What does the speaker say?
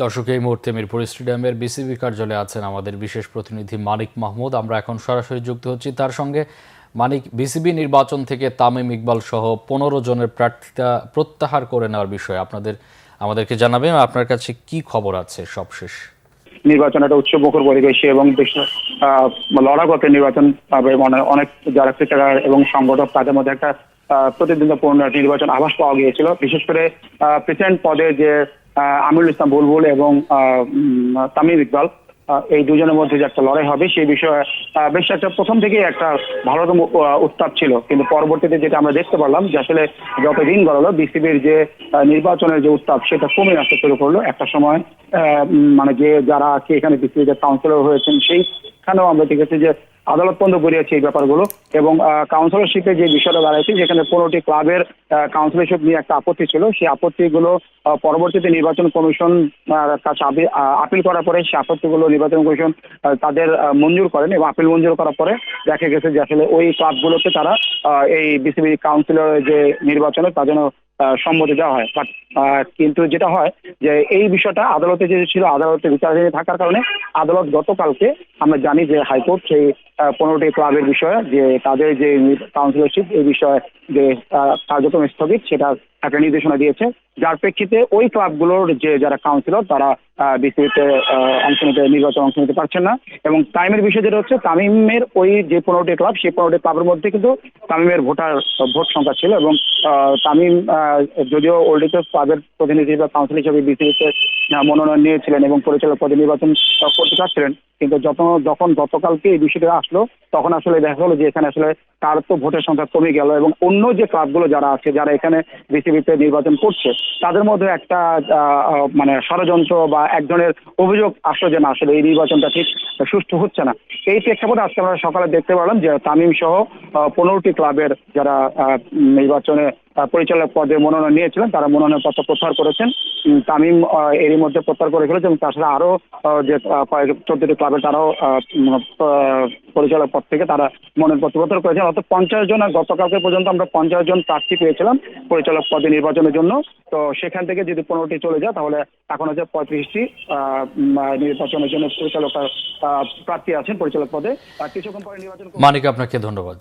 দর্শক, এই মুহূর্তে মিরপুর স্টেডিয়ামের বিসিবি কার্যালয়ে আছেন আমাদের বিশেষ প্রতিনিধি মানিক মাহমুদ। আমরা এখন সরাসরি যুক্ত হচ্ছি তার সঙ্গে। মানিক, বিসিবি নির্বাচন থেকে তামিম ইকবাল সহ ১৫ জনের প্রার্থিতা প্রত্যাহার করে নেওয়ার বিষয়ে আমাদেরকে জানাবেন। আপনার কাছে কি খবর আছে সবশেষ? নির্বাচন একটা উৎসবমুখর পরিবেশে এবং লড়াগত নির্বাচন অনেক যারা ক্রিকেটার এবং সংগঠক তাদের মধ্যে একটা প্রতিদ্বন্দ্বিতাপূর্ণ নির্বাচন আভাস পাওয়া গিয়েছিল। বিশেষ করে প্রেসিডেন্ট পদে যে আমিরুল ইসলাম বুলবুল এবং তামিম ইকবাল, এই দুজনের মধ্যে যে একটা লড়াই হবে সেই বিষয়ে বেশ একটা প্রথম থেকেই একটা ভালোতম উত্তাপ ছিল। কিন্তু পরবর্তীতে যেটা আমরা দেখতে পারলাম যে আসলে যত দিন গড়ালো বিসিবির যে নির্বাচনের যে উত্তাপ সেটা কমে আসতে শুরু করলো। একটা সময় মানে যে যারা এখানে বিসিবির যে কাউন্সিলর হয়েছেন সেইখানেও আমরা দেখেছি যে আদালত পর্যন্ত গড়িয়েছে এই ব্যাপারগুলো। এবং কাউন্সিলরশিপে যে বিষয়টা দাঁড়াইছে যেখানে 15টি ক্লাবের কাউন্সিলরশিপ নিয়ে একটা আপত্তি ছিল, সেই আপত্তিগুলো পরবর্তীতে নির্বাচন কমিশন কাছে আপিল করার পরে সেই আপত্তিগুলো নির্বাচন কমিশন তাদের মঞ্জুর করেন এবং আপিল মঞ্জুর করার পরে দেখা গেছে যে আসলে ওই ক্লাবগুলোকে তারা এই বিসিবি কাউন্সিলর যে নির্বাচনে তার জন্য সম্মতি দেওয়া হয়। বাট কিন্তু যেটা হয় যে এই বিষয়টা আদালতে যে ছিল, আদালতে বিচারাধীন থাকার কারণে আদালত গতকালকে আমরা জানি যে হাইকোর্ট সেই 15টি ক্লাবের বিষয়ে যে তাদের যে কাউন্সিলরশিপ এই বিষয়ে যে কার্যক্রম স্থগিত সেটা একটা নির্দেশনা দিয়েছে, যার প্রেক্ষিতে ওই ক্লাবগুলোর যে যারা কাউন্সিলর তারা বিসিবিতে নির্বাচন অংশ নিতে পারছেন না। এবং তামিমের বিষয় যেটা হচ্ছে, তামিমের ওই যে 15টি ক্লাব সেই 15টি ক্লাবের মধ্যে কিন্তু তামিমের ভোট সংখ্যা ছিল এবং তামিম যদিও ওল্ড ক্লাবের প্রতিনিধি বা কাউন্সিল হিসেবে বিসিবিতে মনোনয়ন নিয়েছিলেন এবং পরিচালক পদে নির্বাচন করতে চাচ্ছিলেন, কিন্তু যখন গতকালকে এই বিষয়টা আসলো তখন আসলে দেখা গেলো যে এখানে আসলে তার তো ভোটের সংখ্যা কমে গেল এবং অন্য যে ক্লাবগুলো যারা আছে যারা এখানে বিসিবিতে নির্বাচন করছে তাদের মধ্যে একটা মানে ষড়যন্ত্র বা একজনের অভিযোগ আসলো যে না আসলে এই নির্বাচনটা ঠিক সুষ্ঠু হচ্ছে না। এই প্রেক্ষাপটে আজকে আমরা সকালে দেখতে পারলাম যে তামিম সহ 15টি ক্লাবের যারা নির্বাচনে পরিচালক পদে মনোনয়ন নিয়েছিলেন তারা মনোনয়ন পত্র প্রত্যাহার করেছেন। তামিম এরই মধ্যে প্রত্যাহার করে ফেলেছে এবং তাছাড়া আরো যে 14টি ক্লাবে তারাও পরিচালক পদ থেকে তারা মনোনয়নপত্র প্রত্যাহার করেছেন। অর্থাৎ 50 জন, আর গতকালকে পর্যন্ত আমরা 50 জন প্রার্থী পেয়েছিলাম পরিচালক পদে নির্বাচনের জন্য। তো সেখান থেকে যদি 15টি চলে যায় তাহলে এখন হচ্ছে 35টি নির্বাচনের জন্য পরিচালক প্রার্থী আছেন পরিচালক পদে। কিছুক্ষণ পরে নির্বাচন। মানিক, আপনাকে ধন্যবাদ।